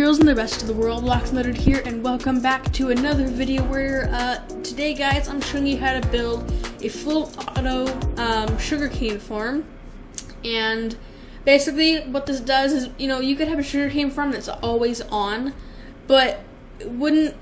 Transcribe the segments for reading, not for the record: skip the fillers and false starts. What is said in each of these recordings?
Tutorials and the rest of the world, Lockloaded here, and welcome back to another video where today guys I'm showing you how to build a full auto sugarcane farm. And basically what this does is, you know, you could have a sugarcane farm that's always on, but it wouldn't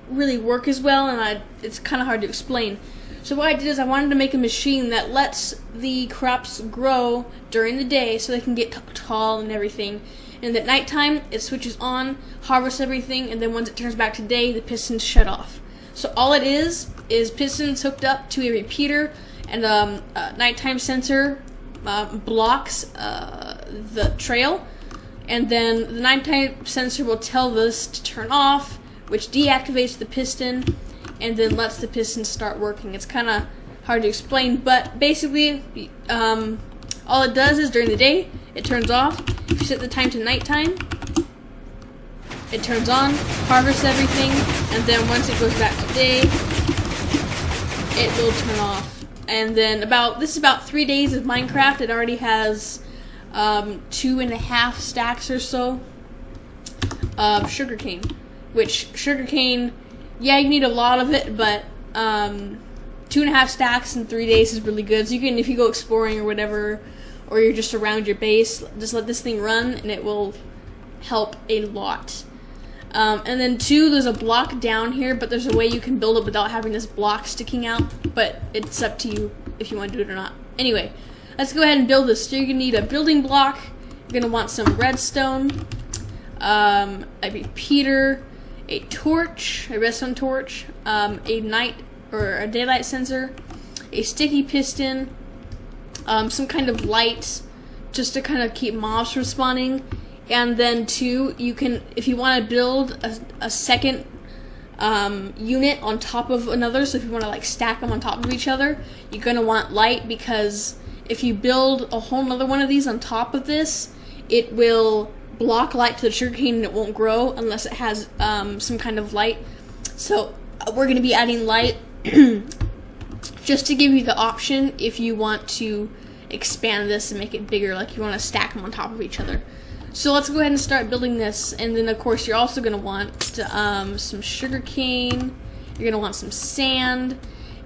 really work as well, and it's kind of hard to explain. So what I did is I wanted to make a machine that lets the crops grow during the day so they can get tall and everything. And at nighttime, it switches on, harvests everything, and then once it turns back to day, the pistons shut off. So all it is pistons hooked up to a repeater, and a nighttime sensor blocks the trail. And then the nighttime sensor will tell this to turn off, which deactivates the piston, and then lets the piston start working. It's kind of hard to explain, but basically, all it does is during the day, it turns off. If you set the time to nighttime, it turns on, harvests everything, and then once it goes back to day, it will turn off. And then this is about 3 days of Minecraft. It already has 2.5 stacks or so of sugarcane. Which sugarcane, yeah, you need a lot of it, but 2.5 stacks in 3 days is really good. So you can, if you go exploring or whatever, or you're just around your base, just let this thing run and it will help a lot. And then 2, there's a block down here, but there's a way you can build it without having this block sticking out, but it's up to you if you want to do it or not. Anyway, let's go ahead and build this. So you're going to need a building block, you're going to want some redstone, a repeater, a torch, a redstone torch, a night or a daylight sensor, a sticky piston, some kind of light just to kind of keep mobs from spawning, and then 2, you can, if you want to build a second unit on top of another, so if you want to like stack them on top of each other, you're going to want light, because if you build a whole nother one of these on top of this, it will block light to the sugarcane and it won't grow unless it has some kind of light. So we're going to be adding light just to give you the option if you want to expand this and make it bigger, like you want to stack them on top of each other. So let's go ahead and start building this. And then of course you're also going to want some sugarcane, you're going to want some sand,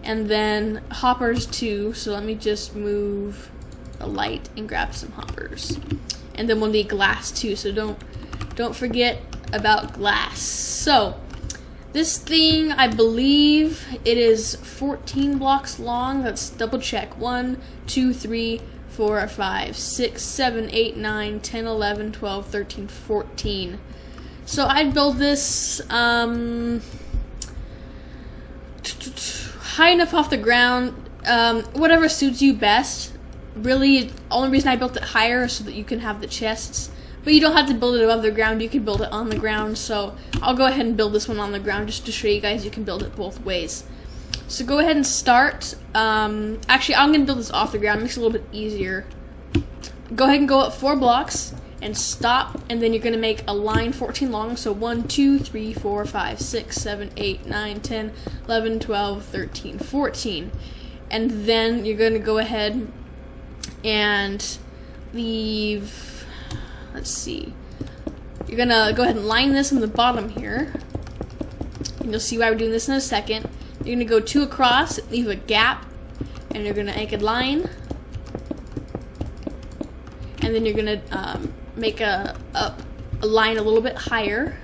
and then hoppers too. So let me just move a light and grab some hoppers. And then we'll need glass too, so don't forget about glass. So this thing, I believe it is 14 blocks long. Let's double check. 1, 2, 3, 4, 5, 6, 7, 8, 9, 10, 11, 12, 13, 14. So I'd build this high enough off the ground, whatever suits you best. Really, the only reason I built it higher is so that you can have the chests. But you don't have to build it above the ground, you can build it on the ground. So I'll go ahead and build this one on the ground just to show you guys you can build it both ways. So go ahead and start. Actually, I'm going to build this off the ground, it makes it a little bit easier. Go ahead and go up 4 blocks and stop, and then you're going to make a line 14 long. So 1, 2, 3, 4, 5, 6, 7, 8, 9, 10, 11, 12, 13, 14. And then you're going to go ahead and leave, let's see, you're gonna go ahead and line this on the bottom here, and you'll see why we're doing this in a second. You're gonna go 2 across, leave a gap, and you're gonna make a line, and then you're gonna make a line a little bit higher,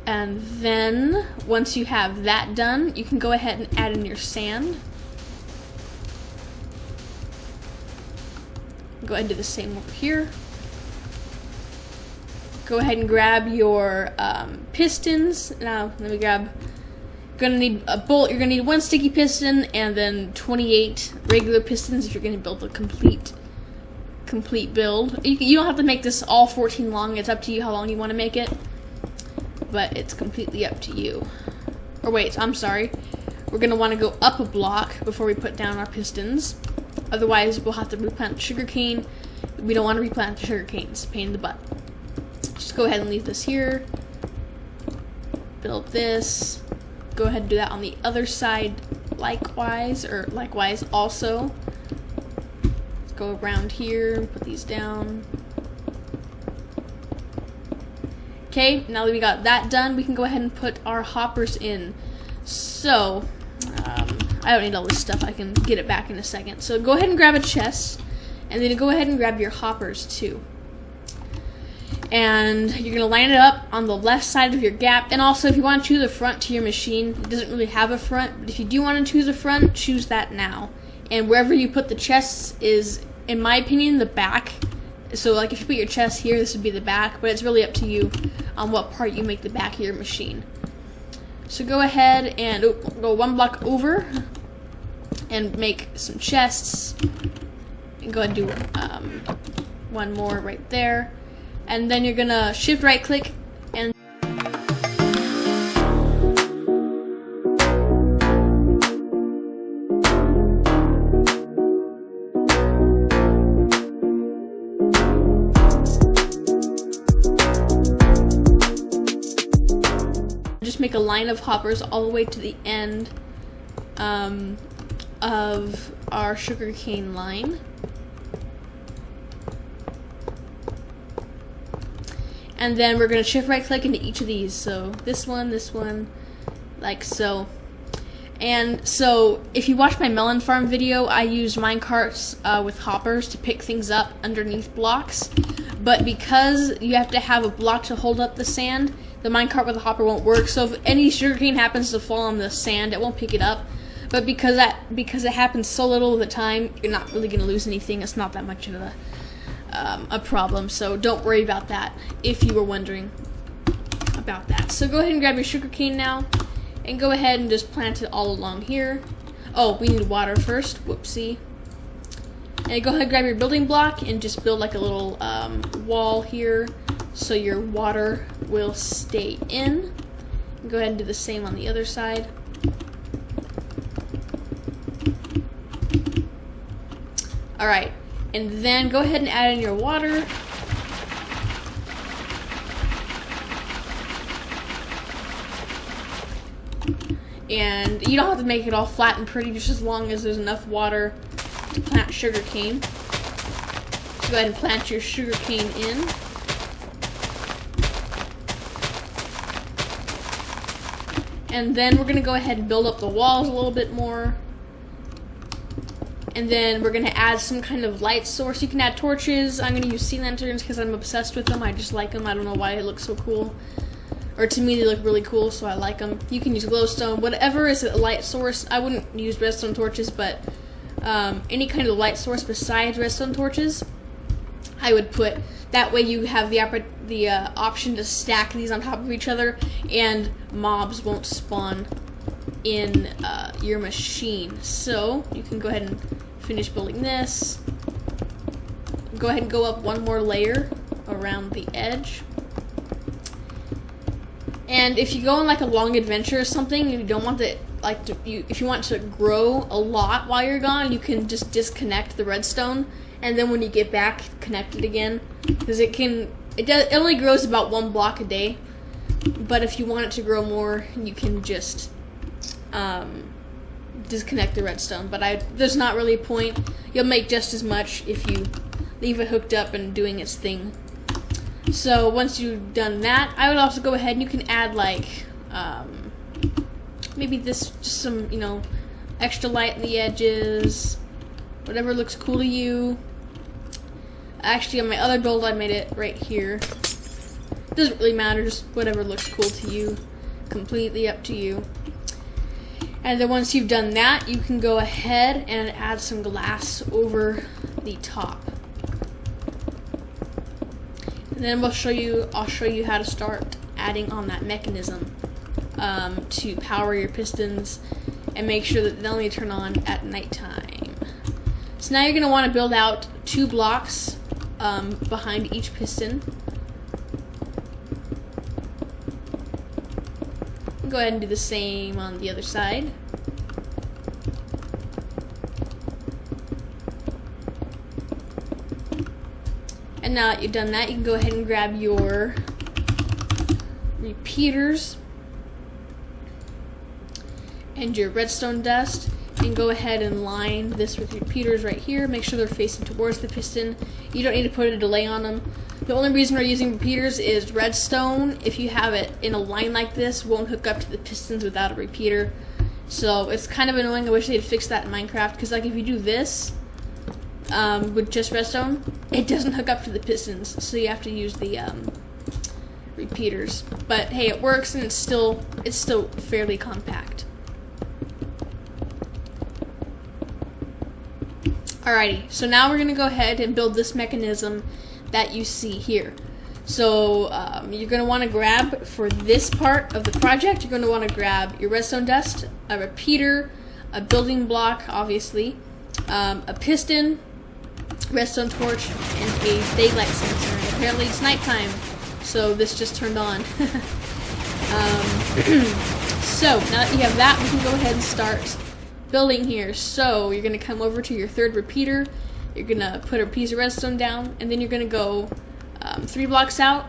and then once you have that done, you can go ahead and add in your sand. Go ahead and do the same over here. Go ahead and grab your pistons. Now, let me grab. You're gonna need a bolt. You're gonna need 1 sticky piston and then 28 regular pistons if you're gonna build a complete build. You don't have to make this all 14 long. It's up to you how long you want to make it, but it's completely up to you. Or wait, I'm sorry. We're gonna want to go up a block before we put down our pistons. Otherwise, we'll have to replant sugarcane. We don't want to replant the sugarcane. It's a pain in the butt. Just go ahead and leave this here. Build this. Go ahead and do that on the other side likewise also. go around here, put these down. Okay, now that we got that done, we can go ahead and put our hoppers in. So, I don't need all this stuff. I can get it back in a second. So go ahead and grab a chest, and then go ahead and grab your hoppers too. And you're gonna line it up on the left side of your gap. And also, if you want to choose a front to your machine, it doesn't really have a front, but if you do want to choose a front, choose that now. And wherever you put the chests is, in my opinion, the back. So like if you put your chest here, this would be the back, but it's really up to you on what part you make the back of your machine. So go ahead and go one block over and make some chests. And go ahead and do one more right there. And then you're gonna shift right click and just make a line of hoppers all the way to the end of our sugarcane line. And then we're going to shift right click into each of these. So this one, like so. And so if you watch my melon farm video, I used minecarts with hoppers to pick things up underneath blocks. But because you have to have a block to hold up the sand, the minecart with a hopper won't work. So if any sugarcane happens to fall on the sand, it won't pick it up. But because it happens so little of the time, you're not really going to lose anything. It's not that much of a problem. So don't worry about that if you were wondering about that. So go ahead and grab your sugarcane now and go ahead and just plant it all along here. Oh, we need water first. Whoopsie. And go ahead and grab your building block and just build like a little wall here so your water will stay in. And go ahead and do the same on the other side. Alright, and then go ahead and add in your water. And you don't have to make it all flat and pretty, just as long as there's enough water to plant sugarcane. So go ahead and plant your sugarcane in. And then we're going to go ahead and build up the walls a little bit more. And then we're going to add some kind of light source. You can add torches. I'm going to use sea lanterns because I'm obsessed with them. I just like them. I don't know why they look so cool. Or to me, they look really cool, so I like them. You can use glowstone. Whatever is a light source. I wouldn't use redstone torches, but any kind of light source besides redstone torches, I would put. That way you have the option to stack these on top of each other, and mobs won't spawn in your machine. So you can go ahead and finish building this. Go ahead and go up one more layer around the edge. And if you go on like a long adventure or something, and you don't want to if you want to grow a lot while you're gone, you can just disconnect the redstone, and then when you get back, connect it again, because it only grows about 1 block a day. But if you want it to grow more, you can just disconnect the redstone. But there's not really a point. You'll make just as much if you leave it hooked up and doing its thing. So once you've done that, I would also go ahead and you can add like maybe just some, extra light in the edges, whatever looks cool to you. Actually, on my other build, I made it right here. Doesn't really matter, just whatever looks cool to you. Completely up to you. And then once you've done that, you can go ahead and add some glass over the top. And then I'll show you how to start adding on that mechanism to power your pistons and make sure that they only turn on at nighttime. So now you're going to want to build out 2 blocks behind each piston. Go ahead and do the same on the other side. And now that you've done that, you can go ahead and grab your repeaters and your redstone dust. and go ahead and line this with repeaters right here. Make sure they're facing towards the piston. You don't need to put a delay on them. The only reason we're using repeaters is redstone, if you have it in a line like this, won't hook up to the pistons without a repeater. So it's kind of annoying. I wish they'd fix that in Minecraft, because like if you do this with just redstone, it doesn't hook up to the pistons, so you have to use the repeaters. But hey, it works, and it's still fairly compact. Alrighty, so now we're gonna go ahead and build this mechanism that you see here. So you're going to want to grab, for this part of the project, you're going to want to grab your redstone dust, a repeater, a building block, obviously, a piston, redstone torch, and a daylight sensor. And apparently it's nighttime, so this just turned on. So now that you have that, we can go ahead and start building here. So you're going to come over to your third repeater. You're going to put a piece of redstone down, and then you're going to go 3 blocks out,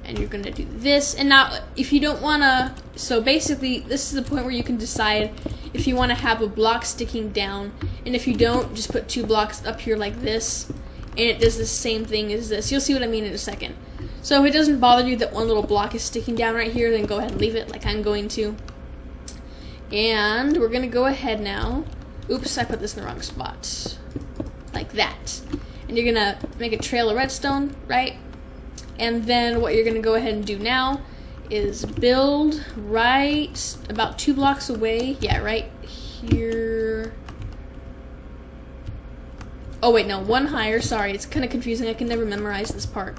and you're going to do this. And now, if you don't want to, so basically, this is the point where you can decide if you want to have a block sticking down, and if you don't, just put 2 blocks up here like this, and it does the same thing as this. You'll see what I mean in a second. So if it doesn't bother you that one little block is sticking down right here, then go ahead and leave it like I'm going to. And we're going to go ahead now. Oops, I put this in the wrong spot. Like that. And you're gonna make a trail of redstone, right? And then what you're gonna go ahead and do now is build right about 2 blocks away. Yeah, right here. Oh wait, no, 1 higher. Sorry, it's kind of confusing. I can never memorize this part.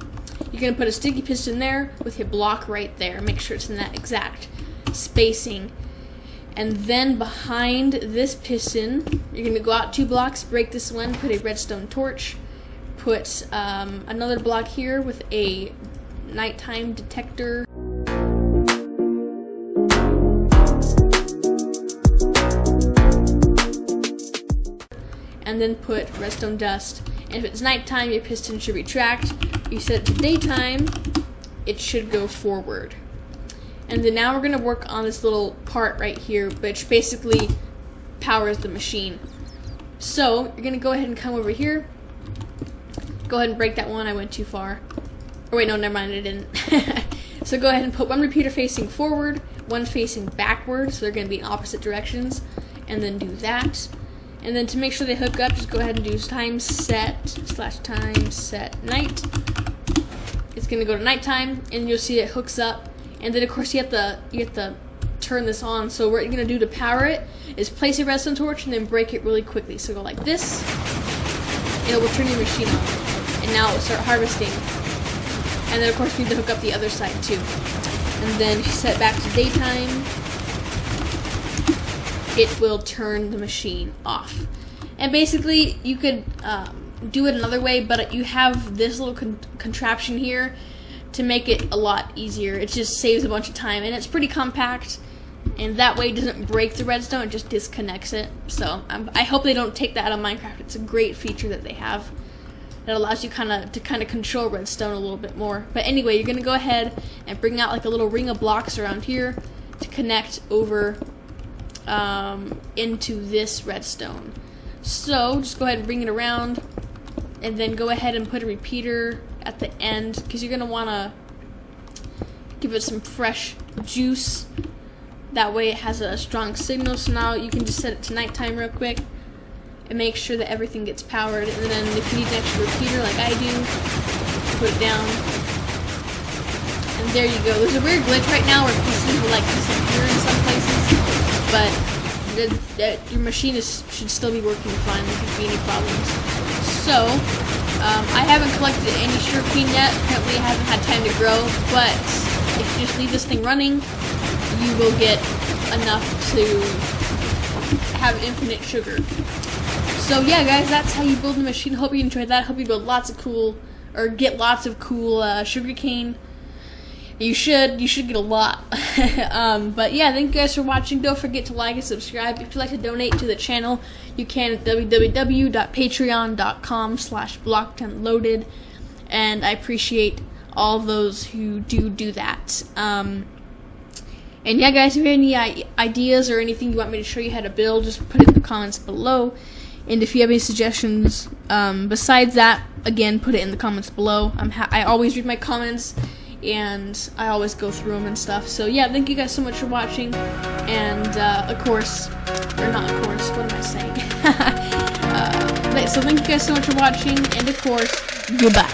You're gonna put a sticky piston there with your block right there. Make sure it's in that exact spacing. And then behind this piston, you're going to go out 2 blocks, break this one, put a redstone torch, put another block here with a nighttime detector. And then put redstone dust. And if it's nighttime, your piston should retract. If you set it to daytime, it should go forward. And then now we're going to work on this little part right here, which basically powers the machine. So you're going to go ahead and come over here. Go ahead and break that one. I went too far. Oh wait, no, never mind, I didn't. So go ahead and put 1 repeater facing forward, 1 facing backward, so they're going to be in opposite directions. And then do that. And then to make sure they hook up, just go ahead and do time set / time set night. It's going to go to nighttime, and you'll see it hooks up. And then of course you have to turn this on. So what you're gonna do to power it is place a redstone torch and then break it really quickly. So go like this, and it will turn your machine on. And now it will start harvesting. And then of course we need to hook up the other side too. And then if you set it back to daytime, it will turn the machine off. And basically you could do it another way, but you have this little contraption here to make it a lot easier. It just saves a bunch of time, and it's pretty compact, and that way it doesn't break the redstone, it just disconnects it. So I hope they don't take that out of Minecraft. It's a great feature that they have that allows you to control redstone a little bit more. But anyway, you're going to go ahead and bring out like a little ring of blocks around here to connect over into this redstone. So just go ahead and bring it around, and then go ahead and put a repeater at the end, because you're going to want to give it some fresh juice. That way it has a strong signal. So now you can just set it to nighttime real quick and make sure that everything gets powered. And then if you need an extra repeater like I do, put it down. And there you go. There's a weird glitch right now where pieces will like disappear in some places, but your machine should still be working fine. There shouldn't be any problems. So I haven't collected any sugarcane yet. Apparently I haven't had time to grow, but if you just leave this thing running, you will get enough to have infinite sugar. So yeah, guys, that's how you build a machine. Hope you enjoyed that. Hope you build lots of cool, or get lots of cool sugarcane. You should get a lot. But yeah, thank you guys for watching. Don't forget to like and subscribe. If you'd like to donate to the channel, you can at www.patreon.com/blockdownloaded, and I appreciate all those who do that. And yeah, guys, if you have any ideas or anything you want me to show you how to build, just put it in the comments below. And if you have any suggestions besides that, again, put it in the comments below. I always read my comments, and I always go through them and stuff. So yeah, thank you guys so much for watching. And of course, or not of course, what am I saying? So thank you guys so much for watching, and of course, goodbye.